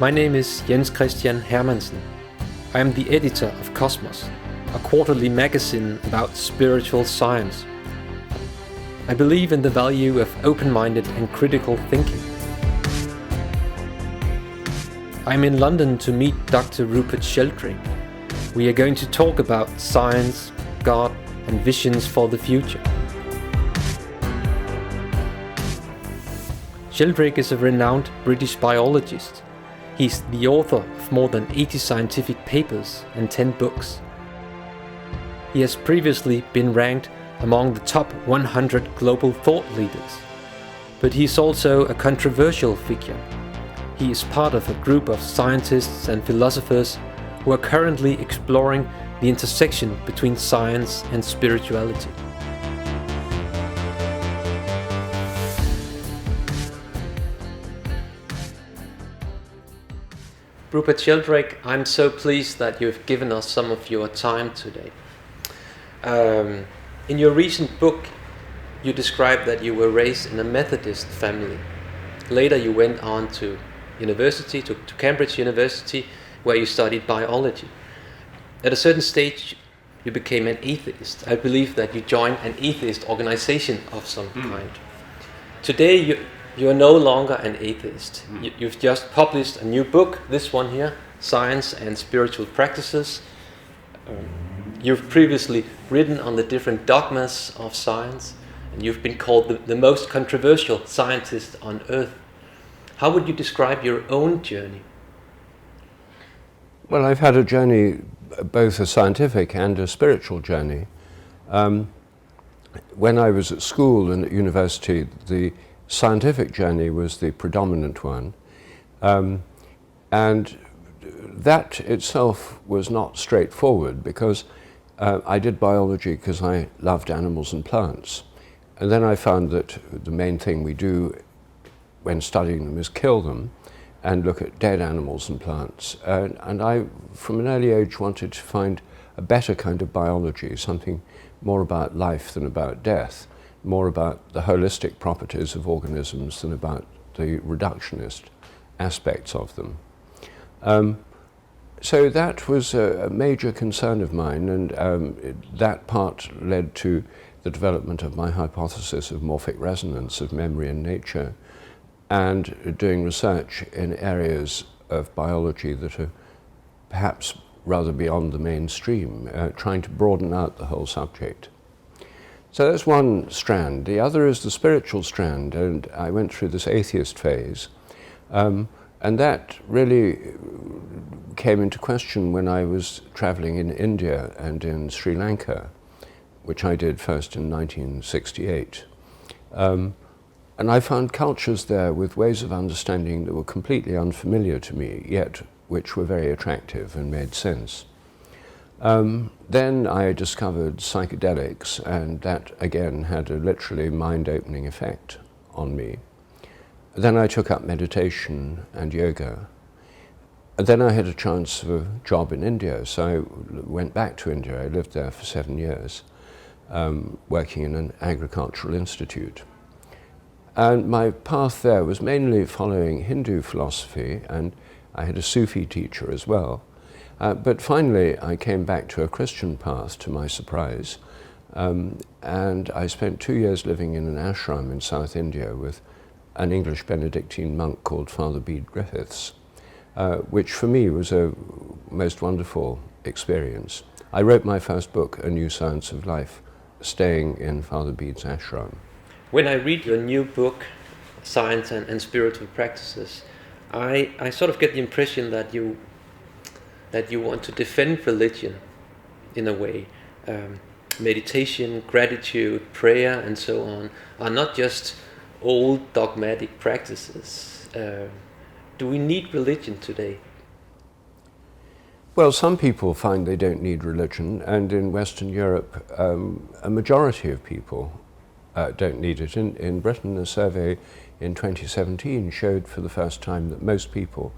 My name is Jens Christian Hermansen. I am the editor of Kosmos, a quarterly magazine about spiritual science. I believe in the value of open-minded and critical thinking. I'm in London to meet Dr. Rupert Sheldrake. We are going to talk about science, God, and visions for the future. Sheldrake is a renowned British biologist. He's the author of more than 80 scientific papers and 10 books. He has previously been ranked among the top 100 global thought leaders. But he's also a controversial figure. He is part of a group of scientists and philosophers who are currently exploring the intersection between science and spirituality. Rupert Sheldrake, I'm so pleased that you've given us some of your time today. In your recent book, you described that you were raised in a Methodist family. Later you went on to university, to Cambridge University, where you studied biology. At a certain stage, you became an atheist. I believe that you joined an atheist organization of some kind. Today, you are no longer an atheist. You've just published a new book, this one here, Science and Spiritual Practices. You've previously written on the different dogmas of science, and you've been called the most controversial scientist on earth. How would you describe your own journey? Well, I've had a journey, both a scientific and a spiritual journey. When I was at school and at university, the scientific journey was the predominant one, and that itself was not straightforward because I did biology because I loved animals and plants, and then I found that the main thing we do when studying them is kill them and look at dead animals and plants, and I from an early age wanted to find a better kind of biology, something more about life than about death, more about the holistic properties of organisms than about the reductionist aspects of them. So that was a major concern of mine, and that part led to the development of my hypothesis of morphic resonance of memory and nature, and doing research in areas of biology that are perhaps rather beyond the mainstream, trying to broaden out the whole subject. So that's one strand. The other is the spiritual strand, and I went through this atheist phase, and that really came into question when I was traveling in India and in Sri Lanka, which I did first in 1968. And I found cultures there with ways of understanding that were completely unfamiliar to me, yet which were very attractive and made sense. Then I discovered psychedelics, and that again had a literally mind-opening effect on me. Then I took up meditation and yoga. And then I had a chance of a job in India, so I went back to India. I lived there for 7 years, working in an agricultural institute. And my path there was mainly following Hindu philosophy, and I had a Sufi teacher as well. But finally, I came back to a Christian path, to my surprise, and I spent 2 years living in an ashram in South India with an English Benedictine monk called Father Bede Griffiths, which for me was a most wonderful experience. I wrote my first book, A New Science of Life, staying in Father Bede's ashram. When I read your new book, Science and Spiritual Practices, I sort of get the impression that you want to defend religion in a way. Meditation, gratitude, prayer, and so on are not just old dogmatic practices. Do we need religion today? Well, some people find they don't need religion, and in Western Europe, a majority of people don't need it. In Britain, a survey in 2017 showed for the first time that most people,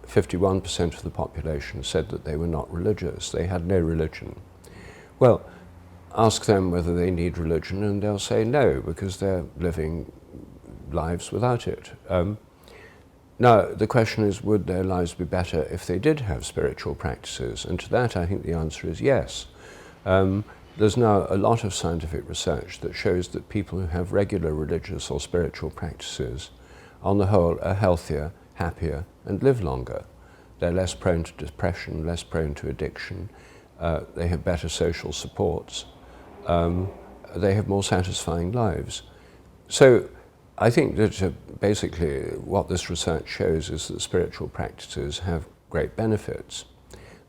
51% of the population, said that they were not religious. They had no religion. Well, ask them whether they need religion and they'll say no, because they're living lives without it. Now, the question is, would their lives be better if they did have spiritual practices? And to that, I think the answer is yes. There's now a lot of scientific research that shows that people who have regular religious or spiritual practices, on the whole, are healthier, happier, and live longer. They're less prone to depression, less prone to addiction. They have better social supports. They have more satisfying lives. So I think that basically what this research shows is that spiritual practices have great benefits.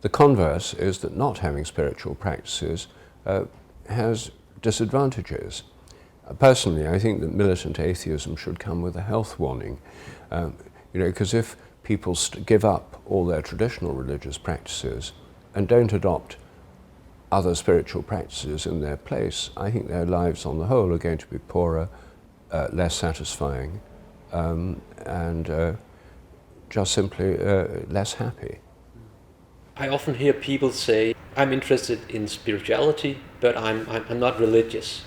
The converse is that not having spiritual practices has disadvantages. Personally, I think that militant atheism should come with a health warning, because if people give up all their traditional religious practices and don't adopt other spiritual practices in their place, I think their lives on the whole are going to be poorer, less satisfying, and just simply less happy. I often hear people say, I'm interested in spirituality, but I'm not religious.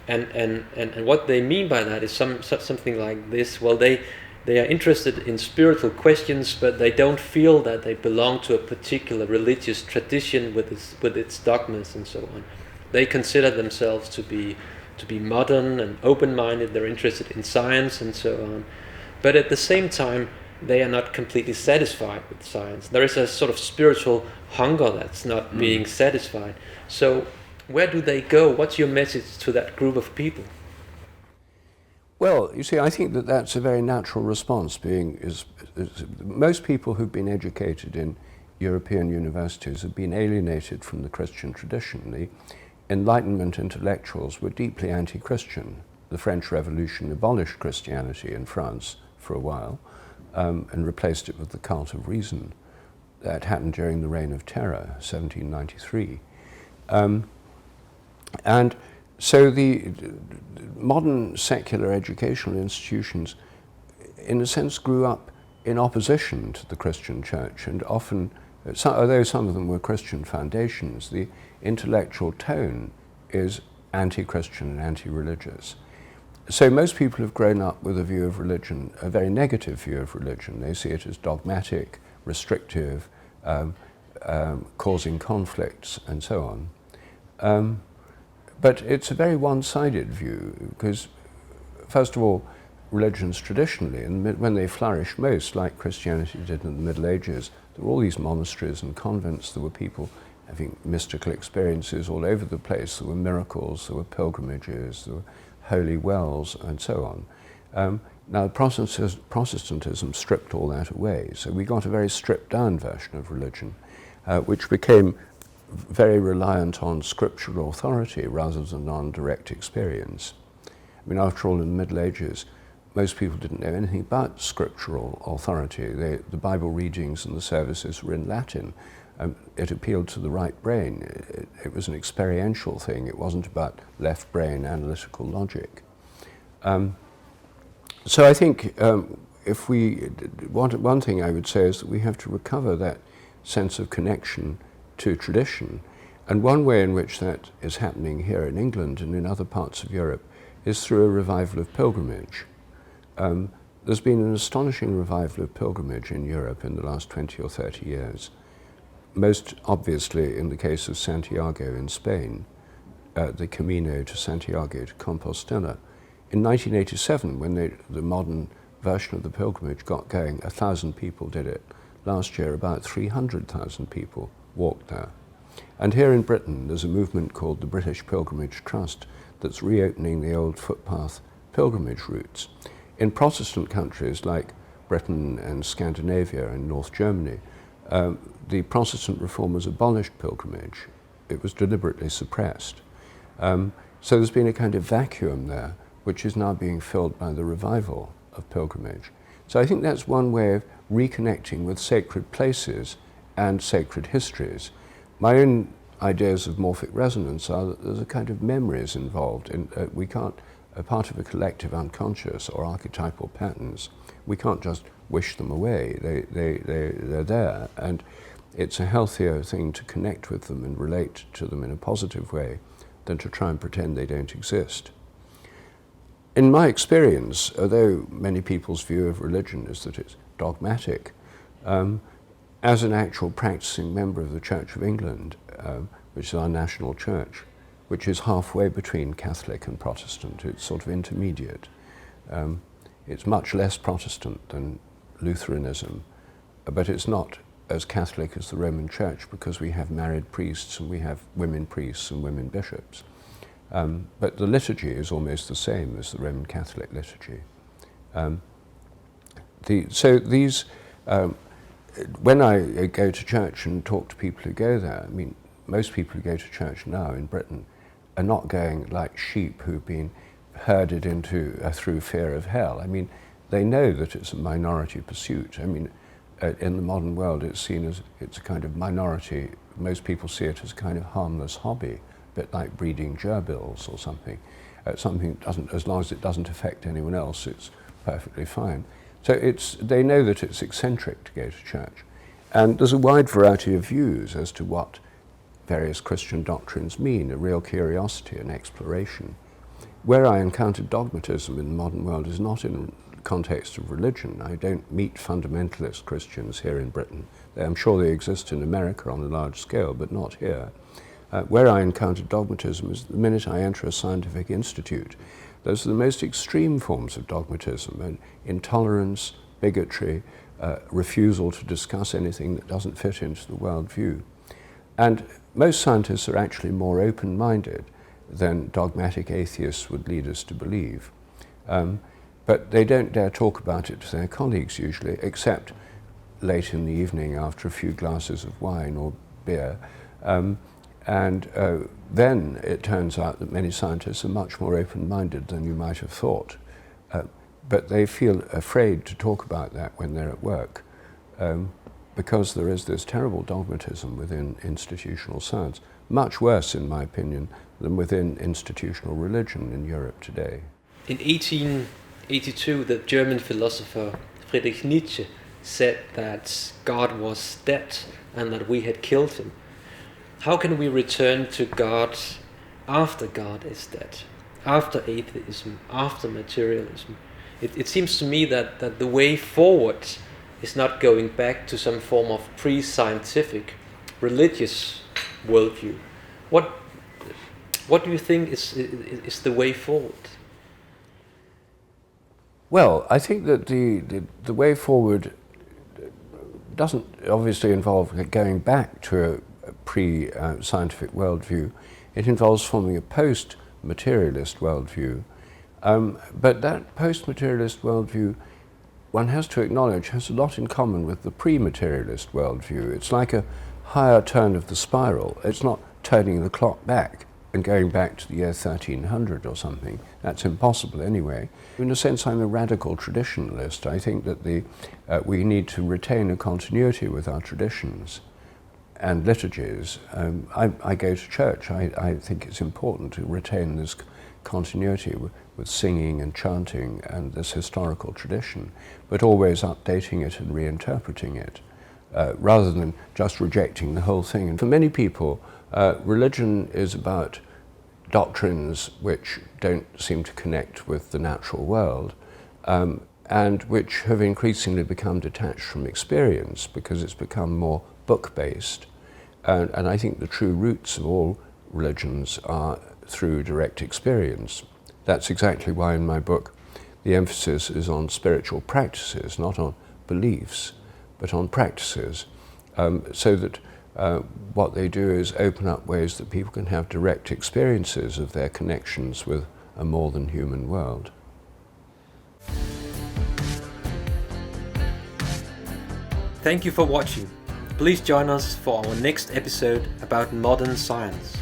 And what they mean by that is something like this. Well, they are interested in spiritual questions, but they don't feel that they belong to a particular religious tradition with its dogmas and so on. They consider themselves to be modern and open-minded. They're interested in science and so on. But at the same time, they are not completely satisfied with science. There is a sort of spiritual hunger that's not being satisfied. So where do they go? What's your message to that group of people? Well, you see, I think that that's a very natural response. Most people who've been educated in European universities have been alienated from the Christian tradition. The Enlightenment intellectuals were deeply anti-Christian. The French Revolution abolished Christianity in France for a while, and replaced it with the cult of reason. That happened during the Reign of Terror, 1793. And so the modern secular educational institutions, in a sense, grew up in opposition to the Christian church, and often, although some of them were Christian foundations, the intellectual tone is anti-Christian and anti-religious. So most people have grown up with a view of religion, a very negative view of religion. They see it as dogmatic, restrictive, causing conflicts, and so on. But it's a very one-sided view, because, first of all, religions traditionally, and when they flourished most, like Christianity did in the Middle Ages, there were all these monasteries and convents. There were people having mystical experiences all over the place. There were miracles, there were pilgrimages, there were holy wells, and so on. Now, Protestantism stripped all that away, so we got a very stripped-down version of religion, which became very reliant on scriptural authority rather than on direct experience. I mean, after all, in the Middle Ages, most people didn't know anything about scriptural authority. The Bible readings and the services were in Latin. It appealed to the right brain. It was an experiential thing. It wasn't about left brain analytical logic. So I think if we want, one thing I would say is that we have to recover that sense of connection to tradition. And one way in which that is happening here in England and in other parts of Europe is through a revival of pilgrimage. There's been an astonishing revival of pilgrimage in Europe in the last 20 or 30 years. Most obviously in the case of Santiago in Spain, the Camino to Santiago de Compostela. In 1987, when the modern version of the pilgrimage got going, 1,000 people did it. Last year, about 300,000 people walked there. And here in Britain, there's a movement called the British Pilgrimage Trust that's reopening the old footpath pilgrimage routes. In Protestant countries like Britain and Scandinavia and North Germany, the Protestant reformers abolished pilgrimage. It was deliberately suppressed. So there's been a kind of vacuum there, which is now being filled by the revival of pilgrimage. So I think that's one way of reconnecting with sacred places and sacred histories. My own ideas of morphic resonance are that there's a kind of memories involved. We can't a part of a collective unconscious or archetypal patterns. We can't just wish them away. They're there, and it's a healthier thing to connect with them and relate to them in a positive way than to try and pretend they don't exist. In my experience, although many people's view of religion is that it's dogmatic, as an actual practicing member of the Church of England, which is our national church, which is halfway between Catholic and Protestant, it's sort of intermediate. It's much less Protestant than Lutheranism, but it's not as Catholic as the Roman Church because we have married priests and we have women priests and women bishops. But the liturgy is almost the same as the Roman Catholic liturgy. When I go to church and talk to people who go there, I mean, most people who go to church now in Britain are not going like sheep who've been herded into through fear of hell. I mean, they know that it's a minority pursuit. I mean, in the modern world, it's seen as it's a kind of minority. Most people see it as a kind of harmless hobby, a bit like breeding gerbils or something. Something doesn't, as long as it doesn't affect anyone else, it's perfectly fine. So they know that it's eccentric to go to church. And there's a wide variety of views as to what various Christian doctrines mean, a real curiosity and exploration. Where I encountered dogmatism in the modern world is not in the context of religion. I don't meet fundamentalist Christians here in Britain. I'm sure they exist in America on a large scale, but not here. Where I encountered dogmatism is the minute I enter a scientific institute. Those are the most extreme forms of dogmatism, and intolerance, bigotry, refusal to discuss anything that doesn't fit into the worldview. And most scientists are actually more open-minded than dogmatic atheists would lead us to believe. But they don't dare talk about it to their colleagues usually, except late in the evening after a few glasses of wine or beer. Then it turns out that many scientists are much more open-minded than you might have thought. But they feel afraid to talk about that when they're at work, because there is this terrible dogmatism within institutional science, much worse, in my opinion, than within institutional religion in Europe today. In 1882, the German philosopher Friedrich Nietzsche said that God was dead and that we had killed him. How can we return to God after God is dead, after atheism, after materialism? It seems to me that the way forward is not going back to some form of pre-scientific religious worldview. What do you think is the way forward? Well, I think that the way forward doesn't obviously involve going back to a pre-scientific worldview. It involves forming a post-materialist worldview. But that post-materialist worldview, one has to acknowledge, has a lot in common with the pre-materialist worldview. It's like a higher turn of the spiral. It's not turning the clock back and going back to the year 1300 or something. That's impossible anyway. In a sense, I'm a radical traditionalist. I think that we need to retain a continuity with our traditions and liturgies. I go to church. I think it's important to retain this continuity with singing and chanting and this historical tradition, but always updating it and reinterpreting it, rather than just rejecting the whole thing. And for many people, religion is about doctrines which don't seem to connect with the natural world, and which have increasingly become detached from experience because it's become more book-based. And I think the true roots of all religions are through direct experience. That's exactly why in my book the emphasis is on spiritual practices, not on beliefs, but on practices, so that what they do is open up ways that people can have direct experiences of their connections with a more than human world. Thank you for watching. Please join us for our next episode about modern science.